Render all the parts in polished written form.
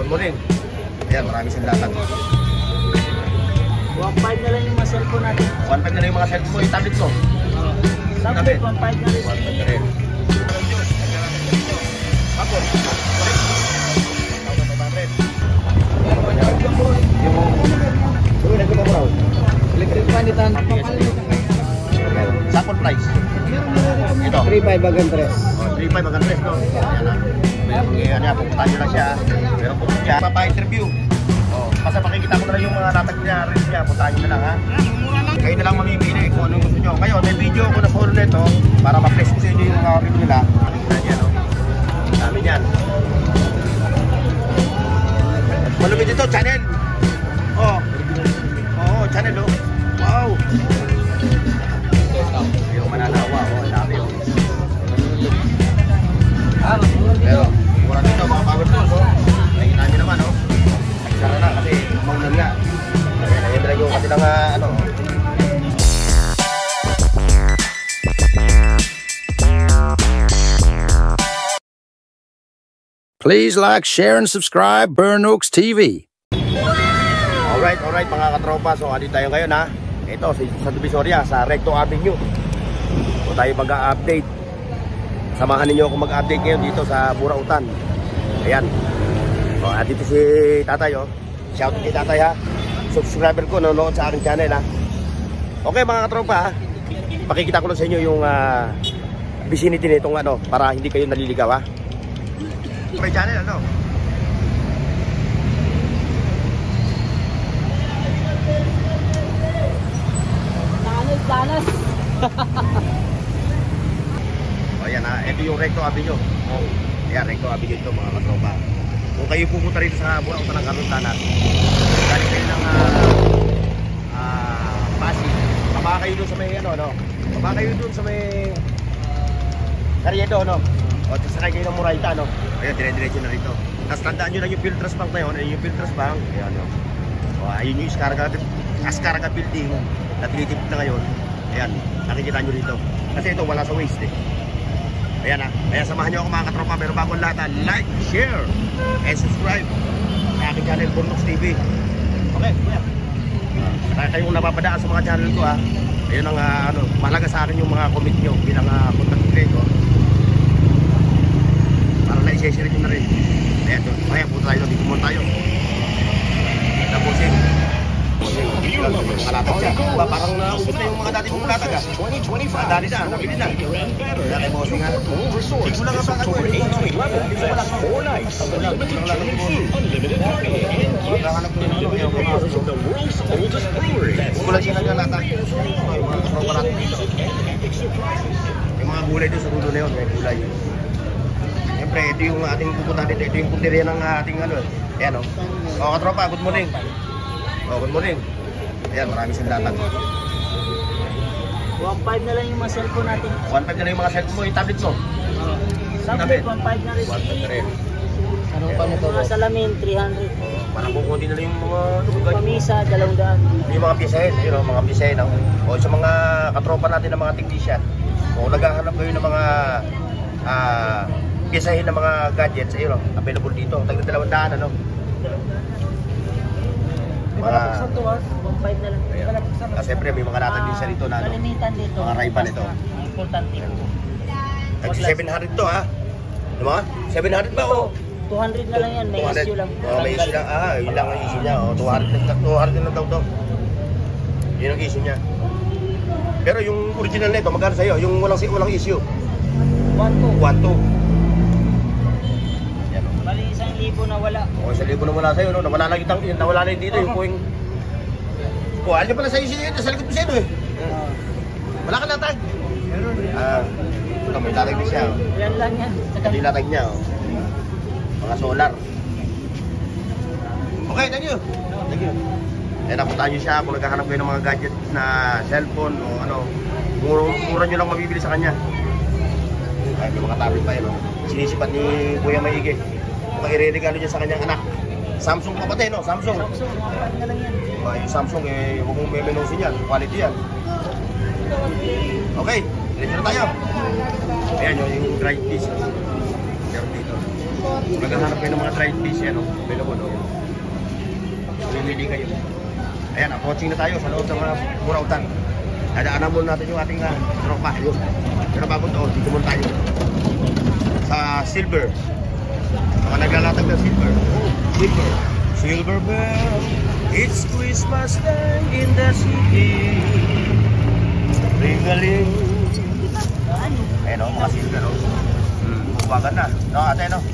good morning. Ayan, maraming sinlatan. 1.5 na lang yung mga cellphone natin. 1.5 na lang yung mga cellphone mo, yung tablet mo. Tablet, 1.5 na rin. 1.5 na rin. Ako. Yung nagkita mo raw. Electric fan itan. Sample price. Ito. 3.5 bagang tres. 3.5 bagang tres, no? Ayan na. Pupuntahan nyo lang siya. Meron po siya. Papa-interview. Basta makikita ko na lang yung mga latag niya, rin niya. Puntahan nyo na lang, ha? Kayo na lang mamimili kung anong gusto nyo. Ngayon, may video ko na solo nito para ma-press ko sa inyo yung mga review nila. Ayan, no? Dami niyan. Malumit ito, channel. Oo, channel, oh. Wow. Yung mananawa, oh, dami, oh. Pero, mura dito, mga power tools, oh. Nakikita nyo naman, oh. Nagsara na kasi maunan nga. Ayan lang yung kanilang, ano. Please like, share, and subscribe Burn Oaks TV. Alright mga katropa. So, andito tayo ngayon, ha. Ito, sa Divisoria, sa Recto Avenue. So, tayo mag-update. Samahan ninyo ako mag-update ngayon dito sa Burautan. Ayan. So, dito si tatay, oh. Shoutout kay tatay, ha. Subscriber ko, nanonood sa aking channel, ha. Okay mga katropa, ha. Pakikita ko lang sa inyo yung vicinity nitong ano, para hindi kayo naliligaw, ha. May channel, ano? Danas. Ayan, ha. Ito yung Recto Avenue. Ayan, Recto Avenue ito mga katropa. Kung kayo pupunta rito sa Burautan ng Caruntanas, galing kayo ng Pasig, baba kayo doon sa may ano, baba kayo doon sa may Carriedo, no? O, sasakay kayo ng Murayta, no? Ayan, dire-diretso na rito. Tapos tandaan nyo lang yung Filtras Bank na yun. Ayan yung Filtras Bank. Ayan, no? O, ayun yung Ascaraga Building na tinitipid na ngayon. Ayan, nakikita nyo dito. Kasi ito, wala sa waste, eh. Ayan, ha. Kaya samahan nyo ako mga katropa. Pero bago ang lahat, like, share, and subscribe sa aking channel, Burn Oaks TV. Okay, kuya. Kaya kayong napapadaan sa mga channel ko, ha. Ayun ang, ano, mahalaga sa akin yung mga comment nyo bilang content creator. Para na-share nyo na rin. Ayan, doon. Kaya po tayo, dito muna tayo. Tapusin. Mga latag siya. Parang naubos na yung mga dati mong latag, ha. Mga dati na, nabili na. Kaya kay bossing, ha. Hindi ko lang ang baka ko, eh. Hindi ko lang. Kung lang siya lang latag. Yung mga kapropa natin dito. Yung mga gulay doon sa dulo na yun, may gulay. Siyempre, ito yung ating pupuntahan dito. Ito yung punteriya ng ating ano. Ayan, o. O, katropa, good morning. O, good morning. Ayan, maraming sinlatan. 1.5 na lang yung mga cellphone natin. 1.5 na lang yung mga cellphone mo, yung tablet mo. Tablet, 1.5 na rin. 1.5 na rin. Ano pa nito? Mga salamin, 300. Parang kukunti na lang yung mga Pamisa, 200. yung mga pisahin, you know, mga pisahin. O sa mga katropa natin ng mga technician. O naghahanap kayo ng mga pisahin ng mga gadgets, you know, available dito. Tagda 200, ano? Mga 1.5 na lang. Kasi siyempre may mga latag din siya dito na ano, kalimitan dito. mga Ray-Ban ito. Importante. Kasi 700 to, ha? Ano ba? 700 ba o? 200 na lang yan, may issue lang. May issue lang. Yun lang ang issue niya. 200 na daw to. Yun ang issue niya. Pero yung original nito, magkano sa'yo? Yung walang issue? 1.2. 1.2. Bali 1,000 na wala. O, 1,000 na wala sa'yo, no? Nawala na yung dito, yung puwing. O, alam nyo pala sa issue nito, sa likod mo siya, no, eh. Wala ka latag. Ito, may latag din siya. Yan lang yan. Ito yung latag niya, oh. Mga solar. Okay, thank you. Thank you. Napuntahan nyo siya kung naghahanap kayo ng mga gadget na cellphone o ano. Mura nyo lang mabibili sa kanya. Ay, may mga tablet pa yun, oh. Sinisipat ni Kuya Maigi. Kung i-regalo niya sa kanyang anak. Samsung pa pati, no? Samsung. Samsung, 1.5 na lang yan. Yung Samsung, huwag mong memenusin yan. Quality yan. Okay, ready na tayo. Ayan yung grind piece. Meron dito. Maghahanap kayo ng mga dried fish, yan o. Available o. Pumili kayo. Ayan, approaching na tayo sa loob ng Burautan. Dadaanan muna natin yung ating tropa. Yun. Pero bago doon, dito muna tayo. Sa Silver. Mga naglalatag ng Silver. Silver. Silver bell, it's Christmas time in the city. Ring-a-ling. Ayan o, mga Silver o. Buwagan na. No, ate, no?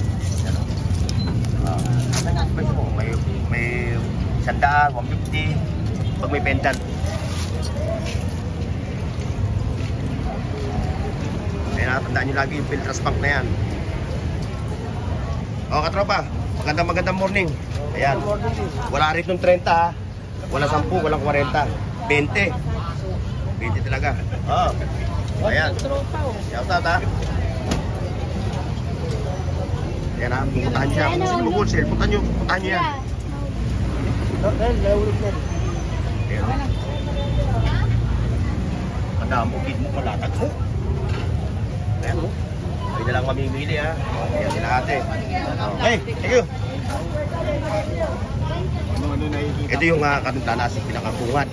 Ayan o. May 100, 150. Pag may pendant. Ayan, tandaan nyo lagi yung Piltras Bank na yan. O, katropa, magandang morning. Ayan, wala rin ng 30 ha. Wala 10, walang 40. 20. 20 talaga. Oh. Ayan. Shout out ha. Ayan ha, pupuntahan siya. Kung gusto nyo mag-wholesale, puntahan nyo yan. Ayan. Tandaan mo, kid mo palatag mo. Ayan o. Hindi na lang mamimili ha. Ayan sila ate. Okay, thank you. Ito yung kanunta na si pinakapungan.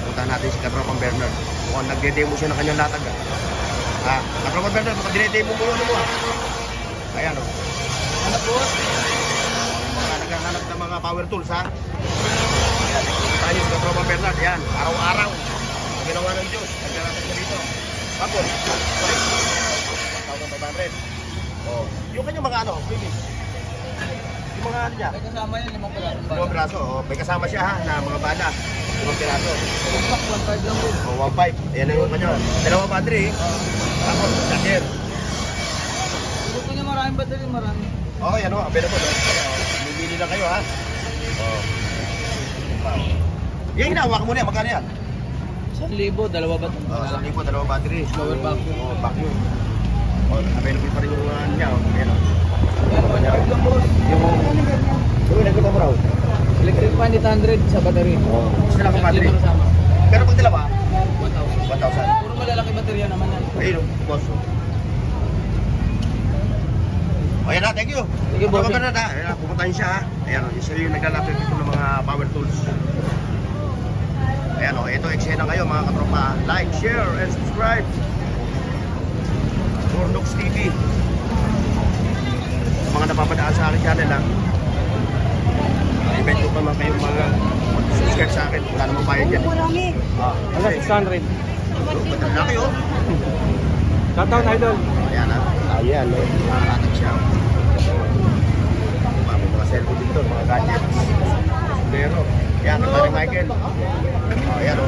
Punta natin si Katropang Bernard. Mukhang nagde-demo siya ng kanyang latag. Katropang Bernard, mukhang dinedemo mo yun mo. Ayan o. Ano po? Naghahanap ng mga power tools ha. Ayan, punta niyo si Katropang Bernard. Ayan, araw-araw. Ginawa ng Diyos. Naghahanap siya dito. Tapos, 1,500. Oh, yung kanyang mga ano, baby. Yung mga ano niya. May kasama yan, 5 piraso. 5 piraso. Oh, may kasama siya ha, na mga bala. 5 piraso. 1.5 lang po. Oh, 1.5. Ayan na yung kanya. 2 battery. Tapos, charger. Gusto niya maraming battery, marami. Oh, yan o. Available. Bibili lang kayo ha. Oh. Yung hinawa ka muna yan. Magkano yan? 1,000, 2 battery. Oh, 1,000, 2 battery. Power vacuum. Oh, vacuum. Oh, available pa rin yung mga niya. Oh, ayan o. Yung nagkita mo raw. Electric fan 800 sa battery. Oh, gusto lang ang battery. Lima kasama. Pero pag dalawa, 1,000. 1,000. Puro malalaki baterya naman yan. Ayun o, boss. O yan na, thank you. Thank you, boss. Bernard ha. Ayan, pupuntahin siya ha. Ayan o, siya yung naglalapit dito ng mga power tools. Ayan o, ito eksena kayo mga katropa. Like, share, and subscribe. Burnox TV. Sa mga napapadaan sa akin channel ha. I-bet ko pa man kayong mga subscribe sa akin. Wala namang bayad yan. Wala, 600. Batal na kayo. Shoutout, idol. Ayan ha. Ayan o. Nakakatak siya. May mga cellphone dito, mga gadgets. Pero, ayan, kay Pare Michael. Ayan o.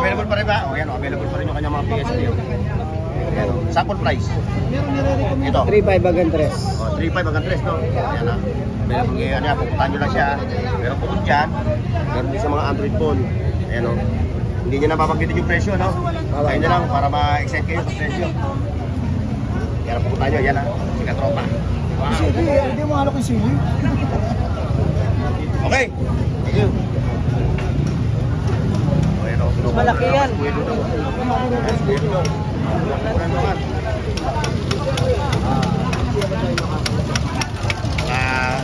Available pa rin ba? Ayan o, available pa rin yung kanyang mga PSP. Ayan o. Sample price. Ito. 3.5 hanggang 3. O, 3.5 hanggang 3 no? Ayan ha. Available ngayon yan. Pupuntahan nyo lang siya. Pero bukod dyan, meron din sa mga Android phone. Ayan o. Hindi nyo na mapagkitin yung presyo, no? Kaya nyo lang para ma-excite kayo sa presyo. Kaya pupuntahan nyo, yan ha. Si Katropa. Wow. Hindi mo halok yung sili. Okay. Thank you. Mas malaki yan.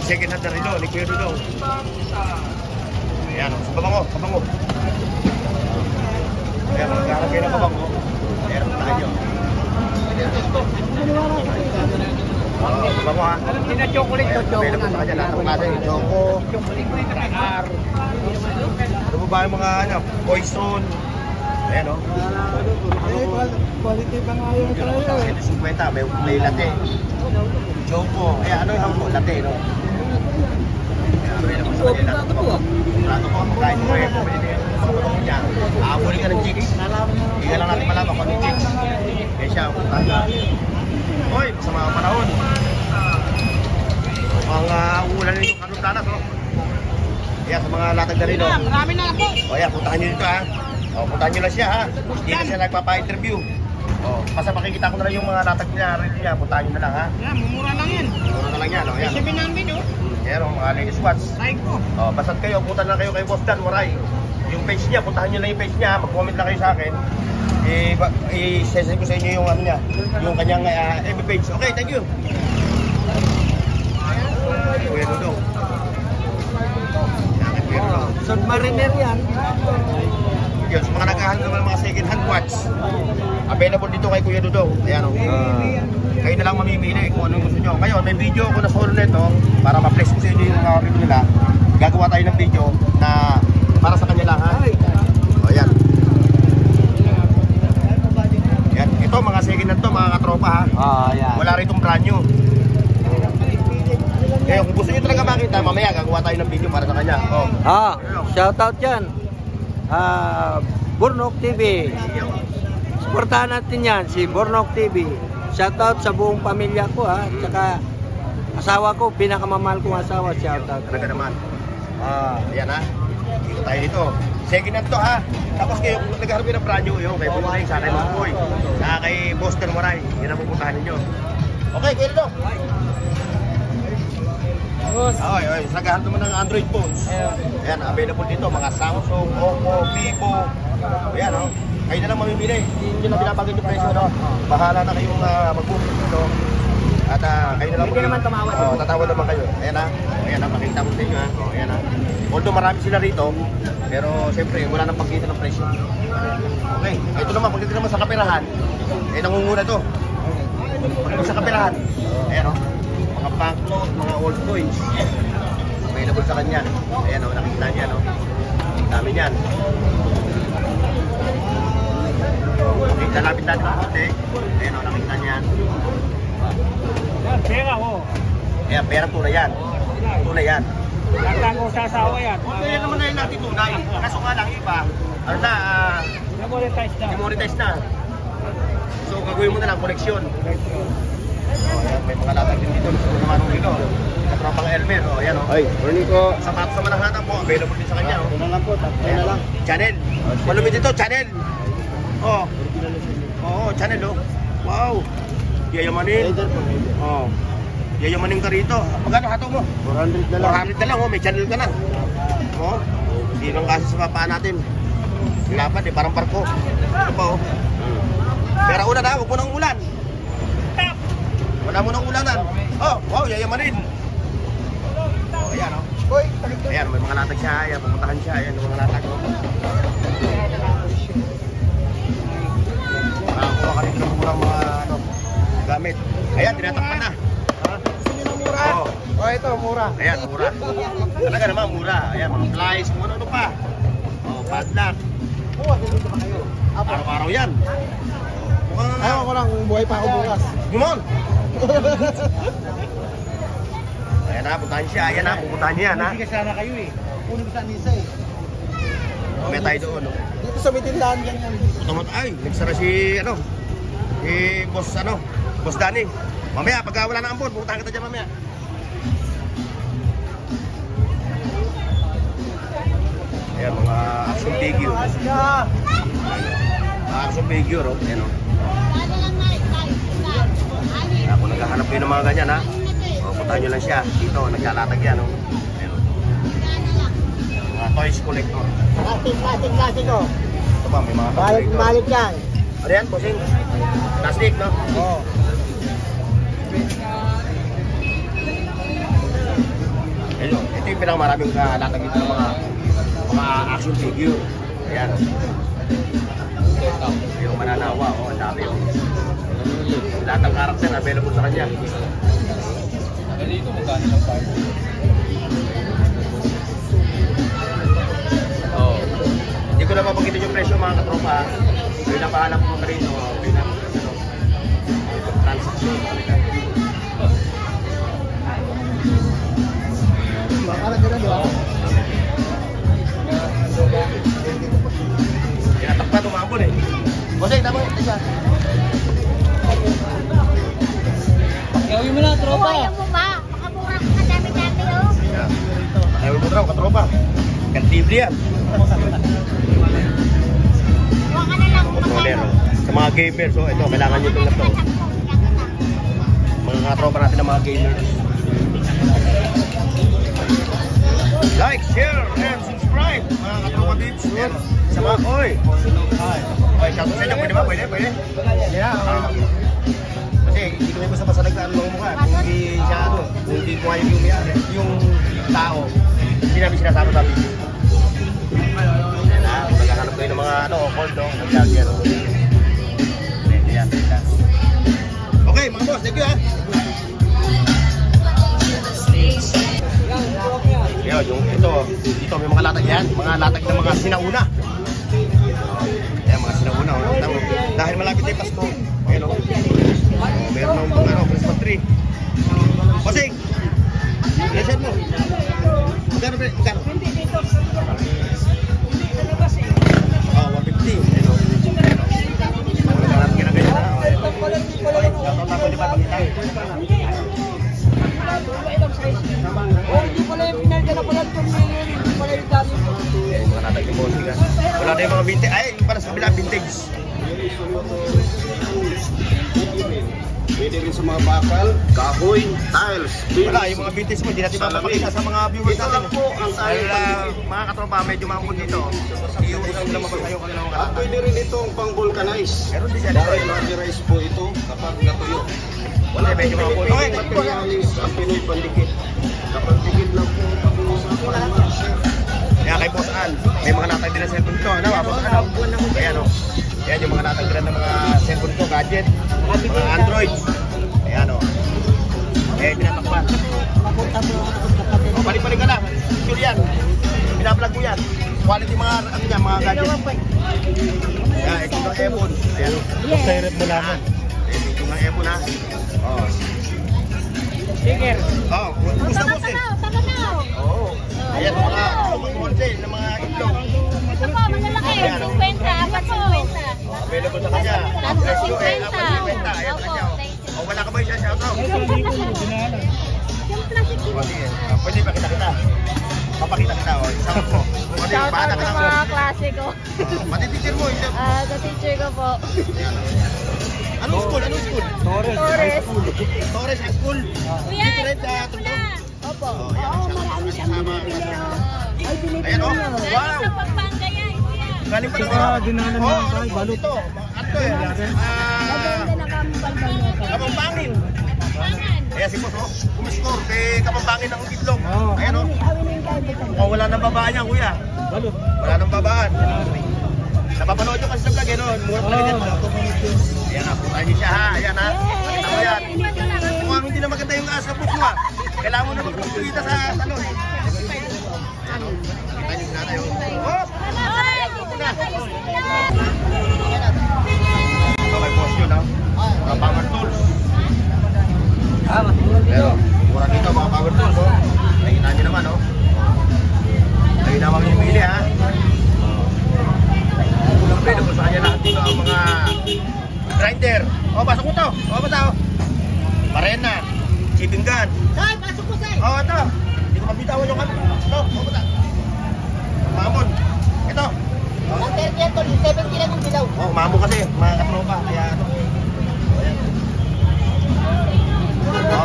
Second hand na rin doon, liquid doon. Ayan o, kabango, kabango. Ayan, magkakarap kayo ng kabango. Ayan, puntahan nyo. Kabango ha. Hindi na chocolate to, chocolate. Available sa kanya, lahat ng klase. Choco. Ano mo ba yung mga poison? Ayan o. Quality pa nga yun tayo. 150, may latte. Choco. Ayan, ano yung hawak mo? Latte, no? Ayan, available sa kanya, lahat ng kabango. Prato ko, kahit mo eh, pumili na yan. Aabuli ka ng chicks. Hindi ka lang natin malaman kung ano yung chicks. Kaya siya, punta niya. Hoy, sa mga panahon. Ang ulan yung kanuntanas, oh. Ayan, sa mga latag na rin, oh. Marami na ako. O yan, puntahan nyo dito, ha. O, puntahan nyo lang siya, ha. Hindi na siya nagpapa-interview. O, basta makikita ko na lang yung mga latag niya, rin niya. Puntahan nyo na lang, ha. Yan, mumura lang yan. Mura na lang yan, o. Yan. 700 oh. Ayan, o, mga latest watch. Like ko. O, basta't kayo, punta na kayo kay Boss Dan Waray. yung page niya, puntahan nyo lang yung page niya, mag-comment lang kayo sa akin. I-send ko sa inyo yung ano niya, yung kanyang FB page. Okay, thank you. Kuya Dudong. Submariner yan. Yun, sa mga naghahanap naman ng mga second hand watch, available dito kay Kuya Dudong. Ayan o. Kayo na lang mamimili kung anong gusto nyo. Ngayon, may video ko na solo nito para ma-flex ko sa inyo yung mga review nila. Gagawa tayo ng video na para sa kanya lang, ha? O, ayan. Yan. Ito, mga second hand to, mga katropa, ha? Yan. Wala rin itong brand new. Kaya kung gusto nyo talaga makita, mamaya gagawa tayo ng video para sa kanya. Oh. Shoutout dyan. Burnok TV. Supportahan natin yan, si Burnok TV. Shoutout sa buong pamilya ko, ha. Tsaka asawa ko, pinakamamahal kong asawa. Shoutout. Talaga naman. Ayan, ha. Dito tayo dito. Second hand to, ha. Tapos kayo, kung nagharap ng brand new, yung kay Bunay, sa kay Mangboy, sa kay Boston Moray, yun ang pupuntahan ninyo. Okay, kayo dito. Okay, naghahanap naman ng Android phones. Ayan, available dito, mga Samsung, Oppo, Vivo. Ayan, oh. Kayo na lang mamimili. Hindi nyo na binabagay yung presyo, no? Bahala na kayong mag-booking dito. At kayo na lang. Hindi naman tumawad. Tatawa naman kayo. Ayan, ha. Ayan, pakita ko sa inyo, ha. Ayan, ha. Although marami sila rito, pero siyempre, wala nang pagkita ng presyo. Okay, ito naman, pagkita naman sa kaperahan, nangunguna to. Pagkita sa kaperahan, ayan, oh. Mga banknote, mga old coins available sa kanya. Ayan o, nakikita niya, no? Dami niyan. Nakikita lapit natin ang puti. Ayan o, nakikita niyan. Pera mo. Ayan, pera tunay yan. Tunay yan. Nagtago sa asawa yan. Kaya naman na yun natin tunay. Kaso nga lang iba, ano na, Demonetize na. demonetize na. So gagawin mo na lang, koleksyon. May mga latag din dito. Gusto naman nung dito. Katropang Elmer. O, ayan o. Ay, morning ko. Sapatos naman ang hanap mo. Available din sa kanya. O. Ito na lang po, tatlo na lang. Channel. Malupit dito, channel. Oh. Oo, channel oh. Wow. Yayamanin. Rider po, rider. Oh. Yayamanin ka rito. Magkano hato mo? 400 na lang. 400 na lang oh, may channel ka na. Oh. Hindi lang kasi sa papa natin. Lapad eh, parang barko. Ito pa oh. Pero una na, huwag mo nang ulan. Wala mo nang ulanan. Oh, wow, yayamanin. Oh, ayan oh. Ayan, may mga latag siya. Ayan, pupuntahan siya. Ayan, yung mga latag oh. Nakakuha ka rin ng murang mga ano, gamit. Ayan, tinatakpan na. Gusto nyo ng mura? Oo. Oh, ito, mura. Ayan, mura. Talaga naman, mura. Ayan, mga flies, kung ano pa. Oh, padlock. Oo, dito ba kayo? Araw-araw yan. Mukhang Ayaw ko lang, buhay pa ako bukas. Gumon! Ayan na, puntahan siya. Ayan na, pupuntahan niya yan ha. Hindi ka sana kayo eh. Kunin ko sa Nisa eh. May tayo doon. No? Dito sa may tindahan yan yan. Ay, nagsara si, ano, si Boss, ano, Boss Danny. Mamaya, pagka wala na ambon, pupuntahan kita dyan mamaya. Ayan, mga action figure. Mga action figure, oh. Ayan, oh. Kung naghahanap kayo ng mga ganyan, ha. O, puntahan nyo lang siya. Dito, naglalatag yan, oh. Ayan, oh. Mga toys collector. Plastic ko. Ito pa, may mga toys collector. Balik yan. Ano yan, bossing? Plastic, no? Oo. Ito yung pinakamaraming latag dito ng mga action figure. Ayan. Ito, yung mananawa, oh, ang dami. Oh. Lahat ng karakter available sa kanya. Oh. Hindi ko na mapagitin yung presyo mga katropa. May napahanap mo na rin. May transaction. Tinatak pa tumabon eh. Bosay, tama yun. Teka. Gawin mo na, tropa. Ayaw mo ba? Makamura ka na dami-dami oh. Ayaw mo daw, katropa. Kantible yan. Huwag ka na lang. Controller. Sa mga gamers, so ito, kailangan nyo itong laptop. Mga katropa natin ng mga gamers. Like, share, and subscribe. Alright, mga katropa tips. Yan. Sa mga, oy. Oy, shout out sa inyo. Pwede ba? Pwede? Kasi hindi ko basta nagkaan ng mukha. Kung hindi siya kung hindi ko yung tao, hindi namin sinasama sa video. Maghahanap kayo ng mga cold nag-vlogger. Yan. Okay, mga boss, thank you ha. Yung dito may mga latag yan, mga latag ng mga sinauna. Ayan, mga sinauna. Dahil malapit na yung Pasko, ayun meron ng Christmas tree. Pasing! Reset mo. Magkano? 150. Magkano ginagawa na? Mga natag yung bossing ha. Wala na yung mga vintage. Ay, yung para sa kabila vintage. Pwede rin sa mga bakal, kahoy, tiles, Wala, yung mga vintage mo, hindi natin mapapakita sa mga viewers natin. Ito po ang Dahil tayong mga katropa, medyo makapun dito. Iuusap nila mapagkayo ka nilang At kalata. pwede rin itong pang-vulcanize. Meron din siya. Dahil rubberized po ito kapag natuyo. Wala, medyo makapun. Okay, Materialis ang Pinoy pandikit. Kapag dikit lang po ang pag-uusapan. kaya kay Boss Al, may mga natag din na cellphone ko. Ano, Boss Al? Ayan o. Ayan yung mga natag din ng mga cellphone ko, gadget, mga Android. Ayan o. Eh, tinatakpan. O, balik-balik ka na. Sure yan. Pinaplug ko yan. Quality mga, ano yan, mga gadget. Ayan, ito ng iPhone. Ayan o. Yes. mo naman. Ito ng iPhone ha. O. Sticker. O, gusto mo eh. Taganaw. Oo. Ayan, mga kumulse ng mga itlog. Ito po, malalaki. 50, apat 50. Available sa kanya. Ang presyo eh, 4.50. Ayan sa kanya. O, wala ka ba yung shoutout? Yung plastic O, sige. Pwede pakita kita. Papakita kita. O, isang mo. Pwede, Shout out paano sa ka mga lang. klase ko. Pati teacher mo. Hindi. Sa teacher ko po. Anong school? Anong school? Torres. Torres High School. Kuya, Different Tondo. Opo. O, yan. Marami siyang binibili. Ayan o. Wow. sa Pampanga yan, kuya. Galing pa ng balot. Ito. Ano eh? Maganda na kambal-balot. Kapambangin. Pangan. Ayan si Boss, kumiscore kay Kapambangin ng itlog. Ayan o. Awin na yung gagawin. Oh, wala nang babaan yan, kuya. Wala nang babaan. Napapanood nyo kasi sa vlog, no? Mura pa rin yan. Ayan na, puntahan nyo siya, ha? Ayan, ha? Kita mo yan. Mukhang hindi na maganda yung asa book mo, ha? Kailangan mo na magpapagkita sa salon. Ayan, o. Puntahan nyo si nanay, o. Hop! Ay, dito na kayo sila. Ito kay boss yun, ha? Mga power tools. Pero, mura dito, mga power tools, oh. Nakikita nyo naman, oh. Lagi naman yung pili, ha? Available sa kanya lahat dito ang mga grinder. O, pasok mo to. O, basta, o. Parena. Chipping gun. Saan? Pasok mo sa'yo! O, ito. Hindi ko mabitawan yung ano. Ito, o, basta. Mamon. Ito. O, Ang 30 yan, 70 lang ang bilaw. o, mamon kasi. Mga katropa. Kaya, ano. O, yan. O,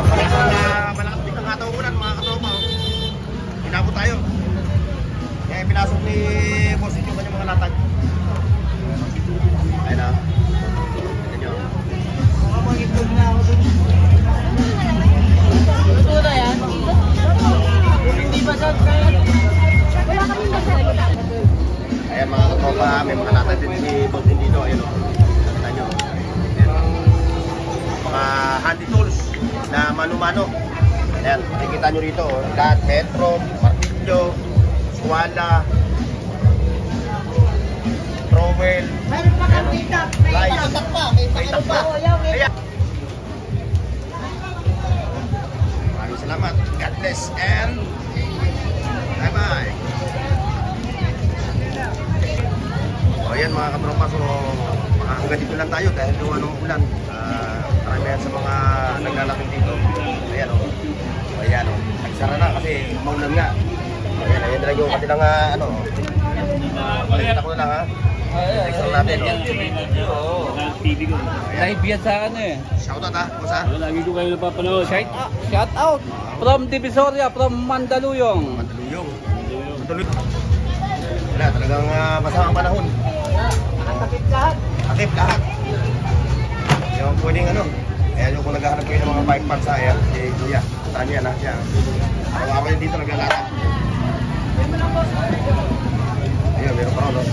malakas din ang katawunan, mga katropa. O. Pinabot tayo. Kaya pinasok ni Boss yung kanyang mga latag. Ayun na. Tignan nyo. Luto na yan. Hindi ba sa wala kami masaya. Ayan mga katropa, may mga latag din si Boss din dito. Ayun o. Tignan nyo. Ayan. Mga handy tools na mano-mano. Ayan, makikita nyo rito. Lahat, metro, martilyo, suwala, trowel, Mayroon pa kang itak. May Light. itak pa. May may itak pa. takpa. Ayan. Maraming salamat. God bless and bye-bye. O ayan mga katropa, so hanggang dito lang tayo dahil gawa ng ulan. Marami yan sa mga naglalakad dito. Ayan o. Ayan o. Nagsara na kasi maulan nga. Ayan, ayan na lang yung kanilang ano. Pakita ko na lang ha. Nagsara natin o. TV ko. Ayan. yan sa ano eh. Shoutout ha. Kung saan? Lagi ko kayo napapanood. Shout out from Divisoria, from Mandaluyong. Mandaluyong. Mandaluyong. Wala, talagang masamang panahon. Nakasakit lahat. Akip lahat. Yung pwedeng ano. Kaya yung kung naghahanap kayo ng mga bike parts sa air, si Kuya, saan yan ha, siya. Araw-araw yun dito naglalakad. Ayun, meron pa rin, no?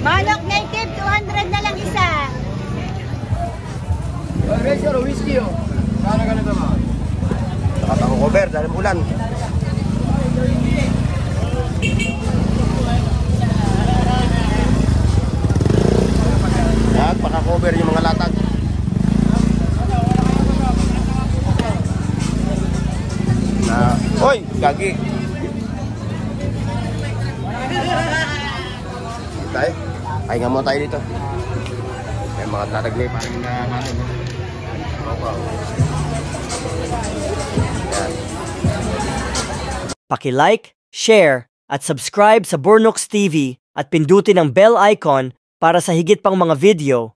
Manok native, 200 na lang isa. Nakapang-cover dahil ulan. Yan, paka-cover yung mga latag. Hoy, gagi. Tayo. Ay nga mo tayo dito. May mga latag na parang natin. Yan. Paki-like, share, at subscribe sa Bornox TV at pindutin ang bell icon para sa higit pang mga video